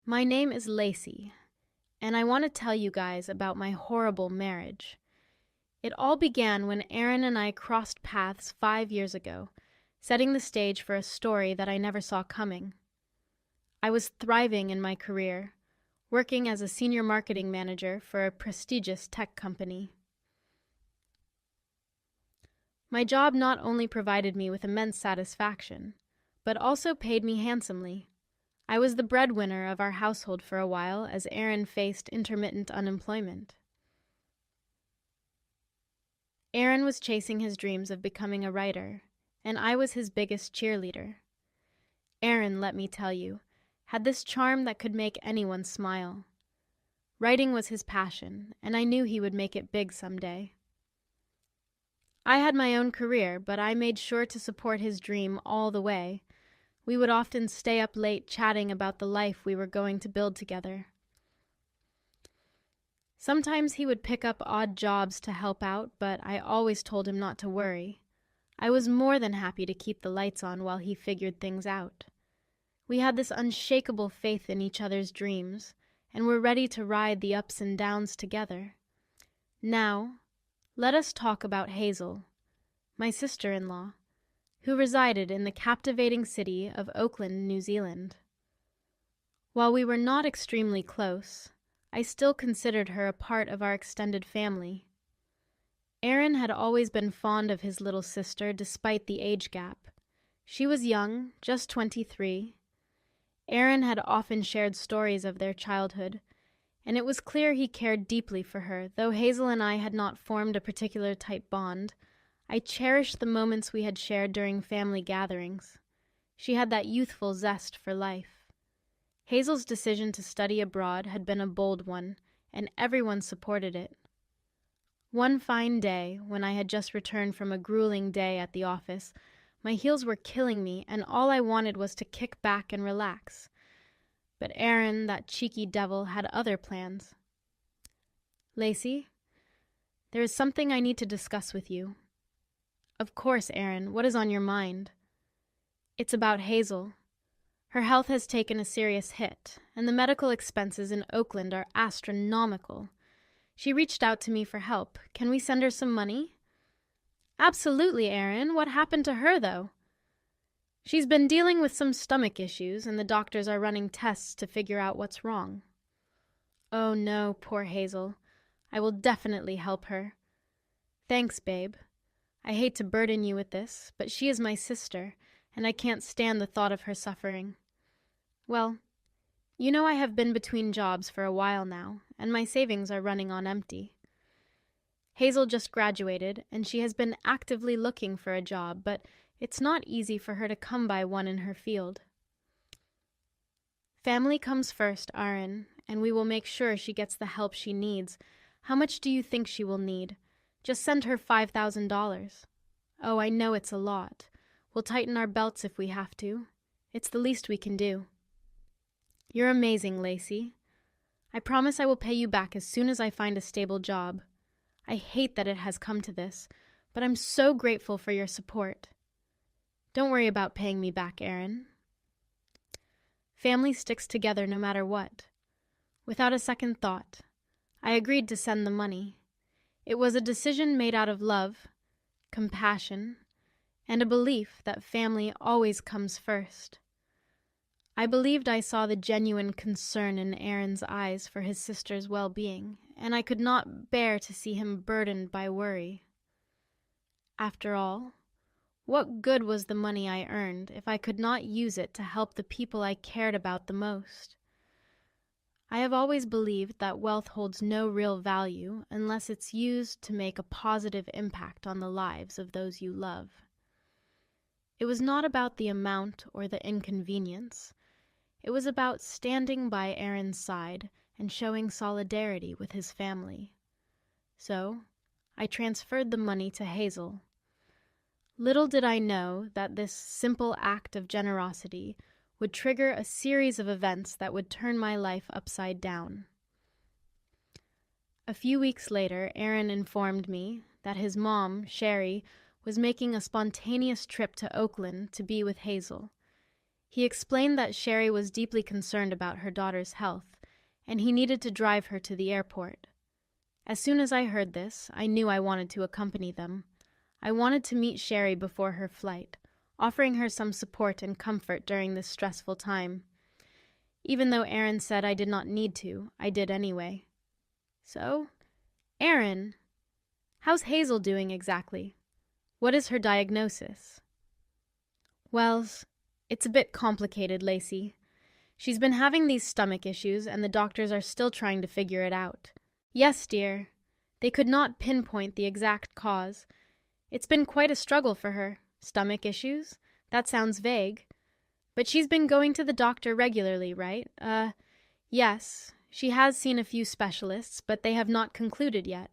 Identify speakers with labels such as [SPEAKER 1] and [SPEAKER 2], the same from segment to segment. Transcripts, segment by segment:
[SPEAKER 1] My name is Lacey, and I want to tell you guys about my horrible marriage. It all began when Aaron and I crossed paths 5 years ago, setting the stage for a story that I never saw coming. I was thriving in my career, working as a senior marketing manager for a prestigious tech company. My job not only provided me with immense satisfaction, but also paid me handsomely. I was the breadwinner of our household for a while as Aaron faced intermittent unemployment. Aaron was chasing his dreams of becoming a writer, and I was his biggest cheerleader. Aaron, let me tell you, had this charm that could make anyone smile. Writing was his passion, and I knew he would make it big someday. I had my own career, but I made sure to support his dream all the way. We would often stay up late chatting about the life we were going to build together. Sometimes he would pick up odd jobs to help out, but I always told him not to worry. I was more than happy to keep the lights on while he figured things out. We had this unshakable faith in each other's dreams, and were ready to ride the ups and downs together. Now, let us talk about Hazel, my sister-in-law, who resided in the captivating city of Auckland, New Zealand. While we were not extremely close, I still considered her a part of our extended family. Aaron had always been fond of his little sister despite the age gap. She was young, just 23. Aaron had often shared stories of their childhood, and it was clear he cared deeply for her. Though Hazel and I had not formed a particular tight bond, I cherished the moments we had shared during family gatherings. She had that youthful zest for life. Hazel's decision to study abroad had been a bold one, and everyone supported it. One fine day, when I had just returned from a grueling day at the office, my heels were killing me, and all I wanted was to kick back and relax. But Aaron, that cheeky devil, had other plans. "Lacey, there is something I need to discuss with you." "Of course, Aaron. What is on your mind?" "It's about Hazel. Her health has taken a serious hit, and the medical expenses in Oakland are astronomical. She reached out to me for help. Can we send her some money?" "Absolutely, Aaron. What happened to her, though?" "She's been dealing with some stomach issues, and the doctors are running tests to figure out what's wrong." "Oh no, poor Hazel. I will definitely help her." "Thanks, babe. I hate to burden you with this, but she is my sister, and I can't stand the thought of her suffering. Well, you know I have been between jobs for a while now, and my savings are running on empty. Hazel just graduated, and she has been actively looking for a job, but it's not easy for her to come by one in her field. Family comes first, Aaron, and we will make sure she gets the help she needs. How much do you think she will need? Just send her $5,000. Oh, I know it's a lot. We'll tighten our belts if we have to. It's the least we can do." "You're amazing, Lacey. I promise I will pay you back as soon as I find a stable job. I hate that it has come to this, but I'm so grateful for your support." "Don't worry about paying me back, Aaron." Family sticks together no matter what. Without a second thought, I agreed to send the money. It was a decision made out of love, compassion, and a belief that family always comes first. I believed I saw the genuine concern in Aaron's eyes for his sister's well-being, and I could not bear to see him burdened by worry. After all, what good was the money I earned if I could not use it to help the people I cared about the most? I have always believed that wealth holds no real value unless it's used to make a positive impact on the lives of those you love. It was not about the amount or the inconvenience. It was about standing by Aaron's side and showing solidarity with his family. So, I transferred the money to Hazel. Little did I know that this simple act of generosity would trigger a series of events that would turn my life upside down. A few weeks later, Aaron informed me that his mom, Sherry, was making a spontaneous trip to Oakland to be with Hazel. He explained that Sherry was deeply concerned about her daughter's health, and he needed to drive her to the airport. As soon as I heard this, I knew I wanted to accompany them. I wanted to meet Sherry before her flight, offering her some support and comfort during this stressful time. Even though Aaron said I did not need to, I did anyway. So, Aaron, how's Hazel doing exactly? What is her diagnosis? Well, it's a bit complicated, Lacey. She's been having these stomach issues, and the doctors are still trying to figure it out. Yes, dear. They could not pinpoint the exact cause. It's been quite a struggle for her. Stomach issues? That sounds vague. But she's been going to the doctor regularly, right? Yes. She has seen a few specialists, but they have not concluded yet.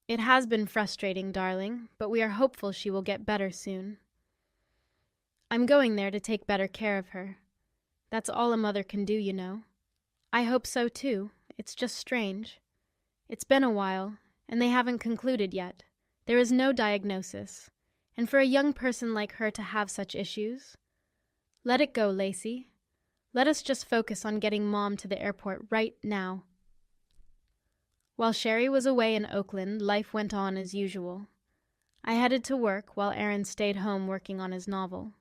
[SPEAKER 1] It has been frustrating, darling, but we are hopeful she will get better soon. I'm going there to take better care of her. That's all a mother can do, you know. I hope so, too. It's just strange. It's been a while, and they haven't concluded yet. There is no diagnosis, and for a young person like her to have such issues... Let it go, Lacey. Let us just focus on getting Mom to the airport right now. While Sherry was away in Oakland, life went on as usual. I headed to work while Aaron stayed home working on his novel.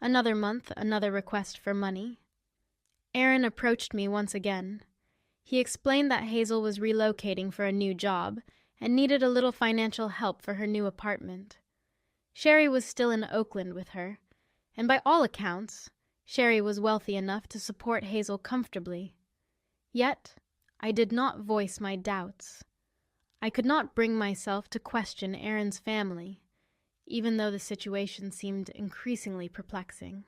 [SPEAKER 1] Another month, another request for money. Aaron approached me once again. He explained that Hazel was relocating for a new job and needed a little financial help for her new apartment. Sherry was still in Oakland with her, and by all accounts, Sherry was wealthy enough to support Hazel comfortably. Yet, I did not voice my doubts. I could not bring myself to question Aaron's family, even though the situation seemed increasingly perplexing.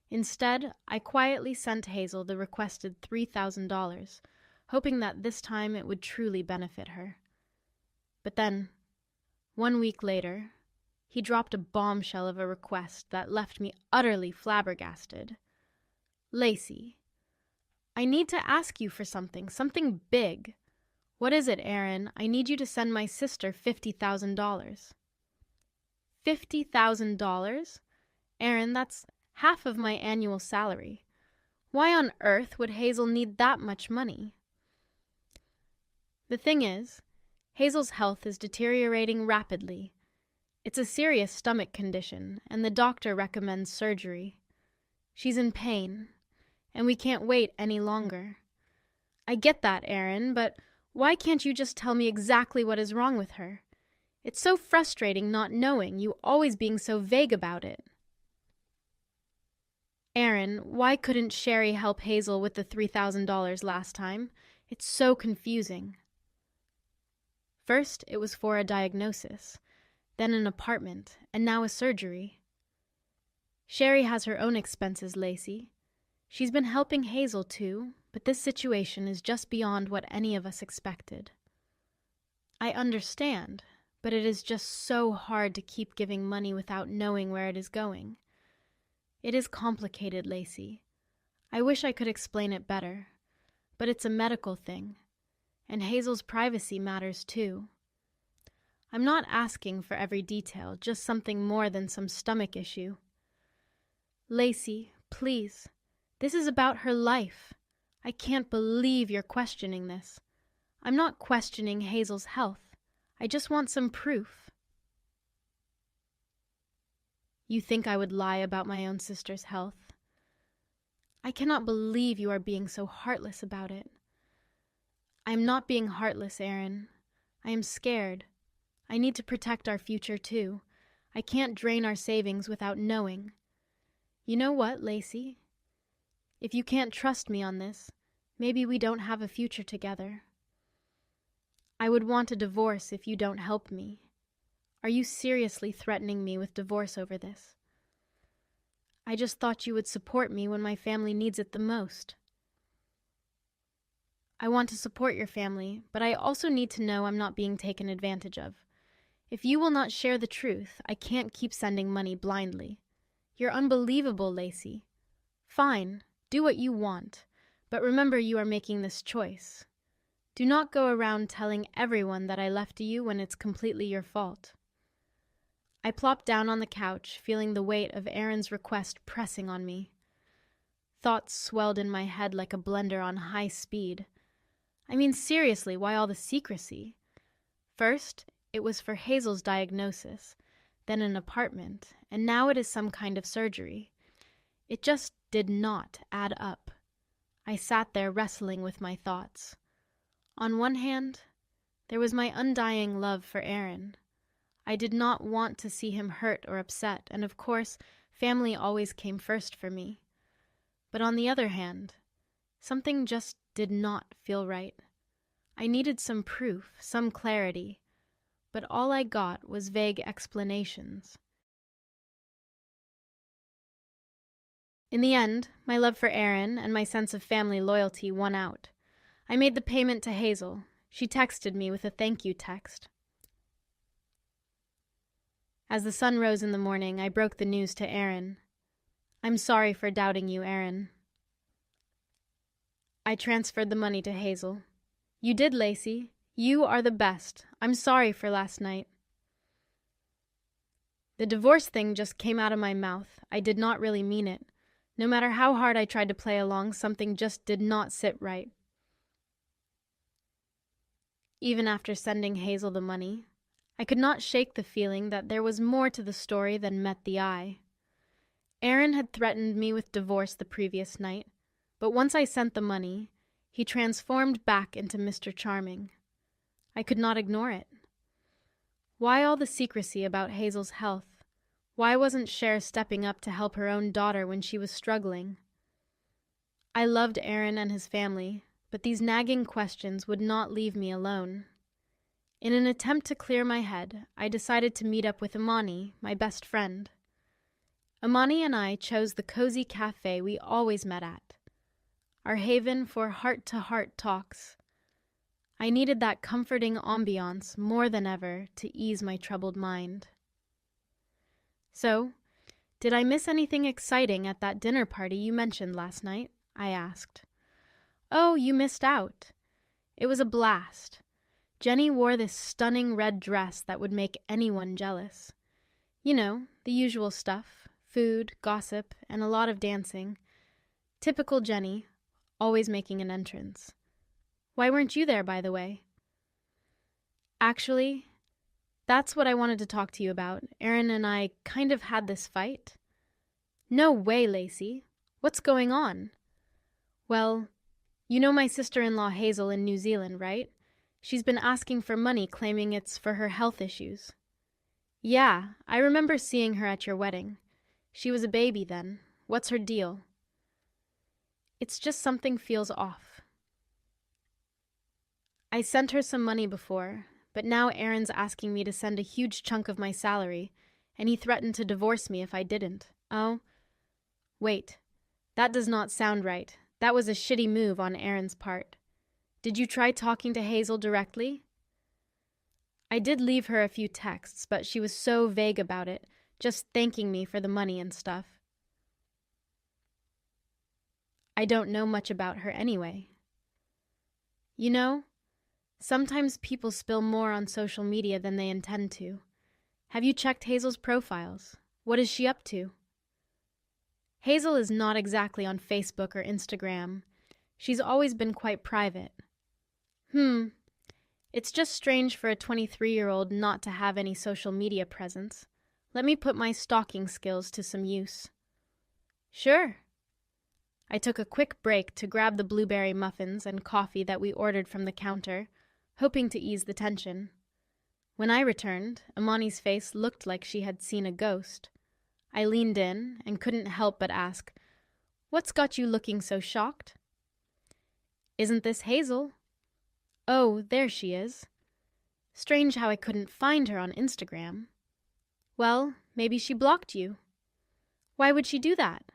[SPEAKER 1] Instead, I quietly sent Hazel the requested $3,000, hoping that this time it would truly benefit her. But then, 1 week later, he dropped a bombshell of a request that left me utterly flabbergasted. Lacey, I need to ask you for something big. What is it, Aaron? I need you to send my sister $50,000. $50,000? Aaron, that's half of my annual salary. Why on earth would Hazel need that much money? The thing is, Hazel's health is deteriorating rapidly. It's a serious stomach condition, and the doctor recommends surgery. She's in pain, and we can't wait any longer. I get that, Aaron, but why can't you just tell me exactly what is wrong with her? It's so frustrating not knowing, you always being so vague about it. Aaron, why couldn't Sherry help Hazel with the $3,000 last time? It's so confusing. First, it was for a diagnosis, then an apartment, and now a surgery. Sherry has her own expenses, Lacey. She's been helping Hazel, too, but this situation is just beyond what any of us expected. I understand, but it is just so hard to keep giving money without knowing where it is going. It is complicated, Lacey. I wish I could explain it better, but it's a medical thing, and Hazel's privacy matters, too. I'm not asking for every detail, just something more than some stomach issue. Lacey, please. This is about her life. I can't believe you're questioning this. I'm not questioning Hazel's health. I just want some proof. You think I would lie about my own sister's health? I cannot believe you are being so heartless about it. I am not being heartless, Aaron. I am scared. I need to protect our future, too. I can't drain our savings without knowing. You know what, Lacey? If you can't trust me on this, maybe we don't have a future together. I would want a divorce if you don't help me. Are you seriously threatening me with divorce over this? I just thought you would support me when my family needs it the most. I want to support your family, but I also need to know I'm not being taken advantage of. If you will not share the truth, I can't keep sending money blindly. You're unbelievable, Lacey. Fine, do what you want, but remember you are making this choice. Do not go around telling everyone that I left you when it's completely your fault. I plopped down on the couch, feeling the weight of Aaron's request pressing on me. Thoughts swelled in my head like a blender on high speed. I mean, seriously, why all the secrecy? First, it was for Hazel's diagnosis, then an apartment, and now it is some kind of surgery. It just did not add up. I sat there wrestling with my thoughts. On one hand, there was my undying love for Aaron. I did not want to see him hurt or upset, and of course, family always came first for me. But on the other hand, something just did not feel right. I needed some proof, some clarity, but all I got was vague explanations. In the end, my love for Aaron and my sense of family loyalty won out. I made the payment to Hazel. She texted me with a thank you text. As the sun rose in the morning, I broke the news to Aaron. I'm sorry for doubting you, Aaron. I transferred the money to Hazel. You did, Lacey. You are the best. I'm sorry for last night. The divorce thing just came out of my mouth. I did not really mean it. No matter how hard I tried to play along, something just did not sit right. Even after sending Hazel the money, I could not shake the feeling that there was more to the story than met the eye. Aaron had threatened me with divorce the previous night, but once I sent the money, he transformed back into Mr. Charming. I could not ignore it. Why all the secrecy about Hazel's health? Why wasn't Cher stepping up to help her own daughter when she was struggling? I loved Aaron and his family, but these nagging questions would not leave me alone. In an attempt to clear my head, I decided to meet up with Imani, my best friend. Imani and I chose the cozy cafe we always met at, our haven for heart-to-heart talks. I needed that comforting ambiance more than ever to ease my troubled mind. So, did I miss anything exciting at that dinner party you mentioned last night? I asked. Oh, you missed out. It was a blast. Jenny wore this stunning red dress that would make anyone jealous. You know, the usual stuff, food, gossip, and a lot of dancing. Typical Jenny, always making an entrance. Why weren't you there, by the way? Actually, that's what I wanted to talk to you about. Aaron and I kind of had this fight. No way, Lacey. What's going on? Well, you know my sister-in-law Hazel in New Zealand, right? She's been asking for money, claiming it's for her health issues. Yeah, I remember seeing her at your wedding. She was a baby then. What's her deal? It's just something feels off. I sent her some money before, but now Aaron's asking me to send a huge chunk of my salary, and he threatened to divorce me if I didn't. Oh, wait. That does not sound right. That was a shitty move on Aaron's part. Did you try talking to Hazel directly? I did leave her a few texts, but she was so vague about it, just thanking me for the money and stuff. I don't know much about her anyway. You know, sometimes people spill more on social media than they intend to. Have you checked Hazel's profiles? What is she up to? Hazel is not exactly on Facebook or Instagram. She's always been quite private. It's just strange for a 23-year-old not to have any social media presence. Let me put my stalking skills to some use. Sure. I took a quick break to grab the blueberry muffins and coffee that we ordered from the counter, hoping to ease the tension. When I returned, Imani's face looked like she had seen a ghost. I leaned in and couldn't help but ask, "What's got you looking so shocked?" "Isn't this Hazel?" "Oh, there she is. Strange how I couldn't find her on Instagram." "Well, maybe she blocked you." "Why would she do that?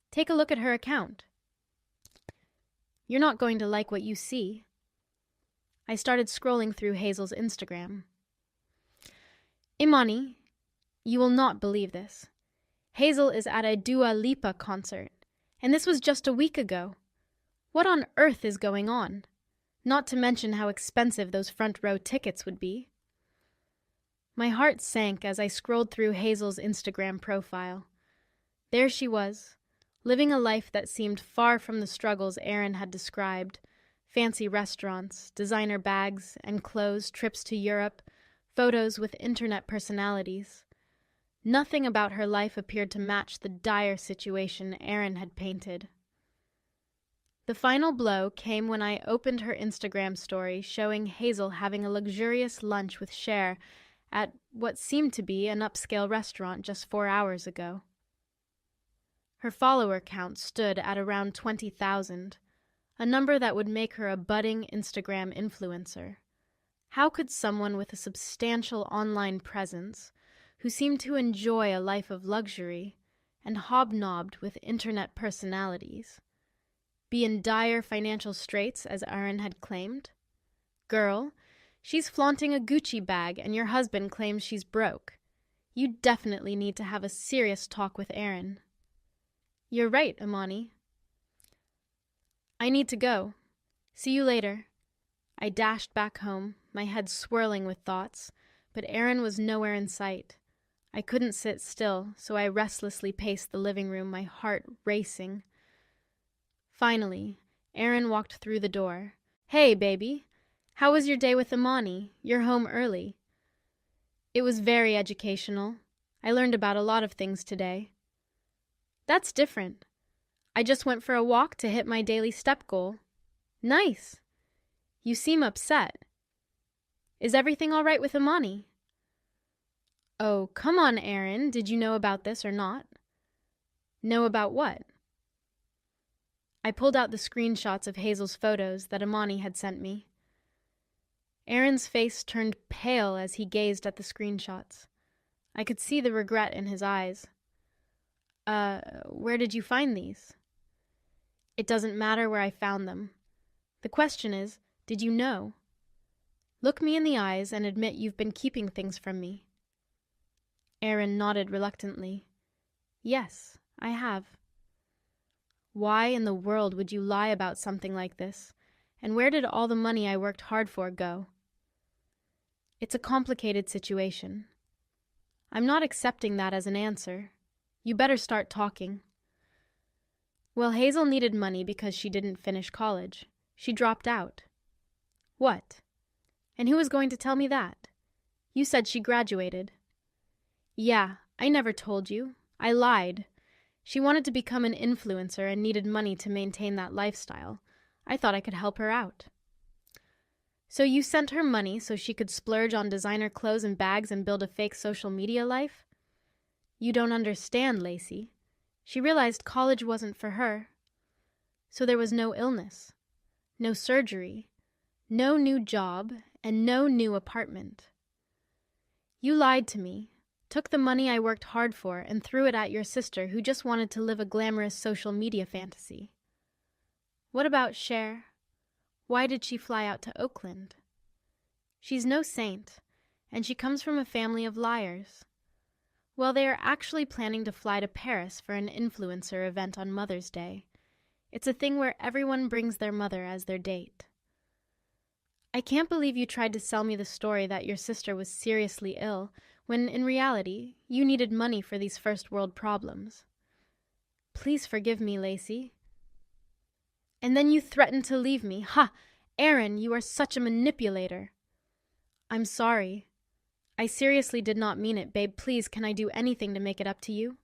[SPEAKER 1] Take a look at her account." "You're not going to like what you see." I started scrolling through Hazel's Instagram. Imani, you will not believe this. Hazel is at a Dua Lipa concert, and this was just a week ago. What on earth is going on? Not to mention how expensive those front row tickets would be. My heart sank as I scrolled through Hazel's Instagram profile. There she was, living a life that seemed far from the struggles Aaron had described. Fancy restaurants, designer bags and clothes, trips to Europe, photos with internet personalities. Nothing about her life appeared to match the dire situation Aaron had painted. The final blow came when I opened her Instagram story showing Hazel having a luxurious lunch with Cher at what seemed to be an upscale restaurant just 4 hours ago. Her follower count stood at around 20,000, a number that would make her a budding Instagram influencer. How could someone with a substantial online presence, who seemed to enjoy a life of luxury and hobnobbed with internet personalities, be in dire financial straits as Aaron had claimed? Girl, she's flaunting a Gucci bag and your husband claims she's broke. You definitely need to have a serious talk with Aaron. You're right, Imani. I need to go. See you later. I dashed back home, my head swirling with thoughts, but Aaron was nowhere in sight. I couldn't sit still, so I restlessly paced the living room, my heart racing. Finally, Aaron walked through the door. Hey, baby. How was your day with Imani? You're home early. It was very educational. I learned about a lot of things today. That's different. I just went for a walk to hit my daily step goal. Nice. You seem upset. Is everything all right with Imani? Oh, come on, Aaron. Did you know about this or not? Know about what? I pulled out the screenshots of Hazel's photos that Imani had sent me. Aaron's face turned pale as he gazed at the screenshots. I could see the regret in his eyes. Where did you find these? It doesn't matter where I found them. The question is, did you know? Look me in the eyes and admit you've been keeping things from me. Aaron nodded reluctantly. Yes, I have. Why in the world would you lie about something like this? And where did all the money I worked hard for go? It's a complicated situation. I'm not accepting that as an answer. You better start talking. Well, Hazel needed money because she didn't finish college. She dropped out. What? And who was going to tell me that? You said she graduated. Yeah, I never told you. I lied. She wanted to become an influencer and needed money to maintain that lifestyle. I thought I could help her out. So you sent her money so she could splurge on designer clothes and bags and build a fake social media life? You don't understand, Lacey. She realized college wasn't for her. So there was no illness, no surgery, no new job, and no new apartment. You lied to me, took the money I worked hard for, and threw it at your sister who just wanted to live a glamorous social media fantasy. What about Cher? Why did she fly out to Oakland? She's no saint, and she comes from a family of liars. Well, they are actually planning to fly to Paris for an influencer event on Mother's Day. It's a thing where everyone brings their mother as their date. I can't believe you tried to sell me the story that your sister was seriously ill, when in reality, you needed money for these first world problems. Please forgive me, Lacey. And then you threatened to leave me. Ha! Aaron, you are such a manipulator. I'm sorry. I seriously did not mean it, babe. Please, can I do anything to make it up to you?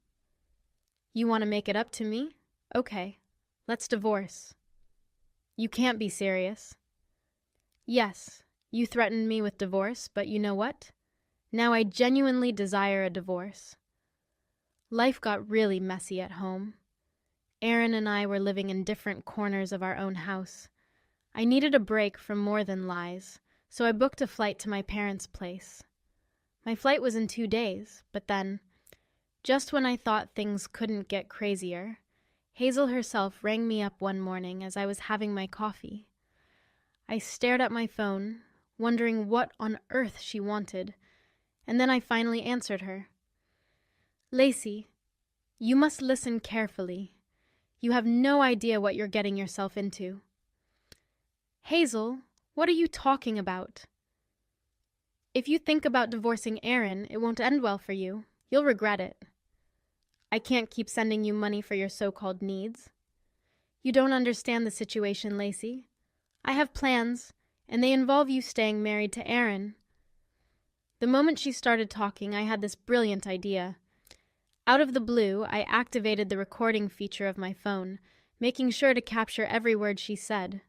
[SPEAKER 1] You want to make it up to me? Okay, let's divorce. You can't be serious. Yes, you threatened me with divorce, but you know what? Now I genuinely desire a divorce. Life got really messy at home. Aaron and I were living in different corners of our own house. I needed a break from more than lies, so I booked a flight to my parents' place. My flight was in 2 days, but then, just when I thought things couldn't get crazier, Hazel herself rang me up one morning as I was having my coffee. I stared at my phone, wondering what on earth she wanted, and then I finally answered her. Lacey, you must listen carefully. You have no idea what you're getting yourself into. Hazel, what are you talking about? If you think about divorcing Aaron, it won't end well for you. You'll regret it. I can't keep sending you money for your so-called needs. You don't understand the situation, Lacey. I have plans, and they involve you staying married to Aaron. The moment she started talking, I had this brilliant idea. Out of the blue, I activated the recording feature of my phone, making sure to capture every word she said.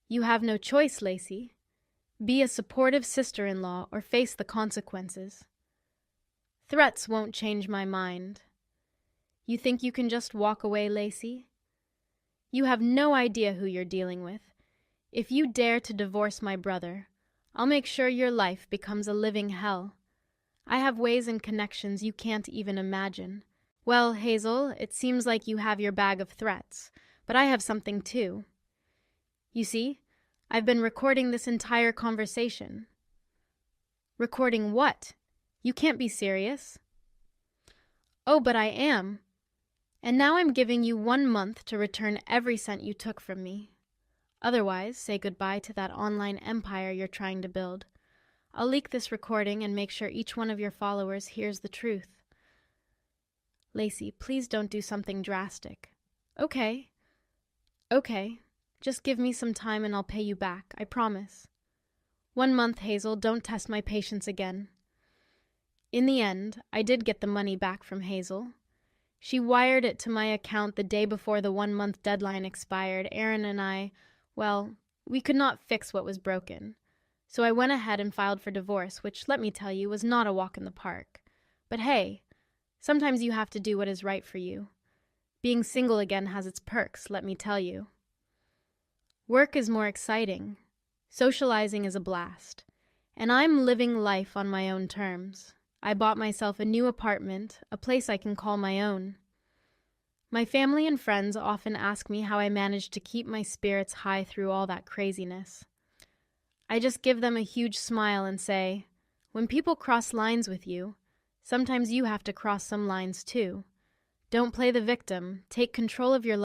[SPEAKER 1] You have no choice, Lacey. Be a supportive sister-in-law or face the consequences. Threats won't change my mind. You think you can just walk away, Lacey? You have no idea who you're dealing with. If you dare to divorce my brother, I'll make sure your life becomes a living hell. I have ways and connections you can't even imagine. Well, Hazel, it seems like you have your bag of threats, but I have something too. You see, I've been recording this entire conversation. Recording what? You can't be serious. Oh, but I am. And now I'm giving you 1 month to return every cent you took from me. Otherwise, say goodbye to that online empire you're trying to build. I'll leak this recording and make sure each one of your followers hears the truth. Lacey, please don't do something drastic. Okay. Just give me some time and I'll pay you back, I promise. 1 month, Hazel, don't test my patience again. In the end, I did get the money back from Hazel. She wired it to my account the day before the 1 month deadline expired. Aaron and I, well, we could not fix what was broken. So I went ahead and filed for divorce, which, let me tell you, was not a walk in the park. But hey, sometimes you have to do what is right for you. Being single again has its perks, let me tell you. Work is more exciting. Socializing is a blast. And I'm living life on my own terms. I bought myself a new apartment, a place I can call my own. My family and friends often ask me how I managed to keep my spirits high through all that craziness. I just give them a huge smile and say, when people cross lines with you, sometimes you have to cross some lines too. Don't play the victim. Take control of your life.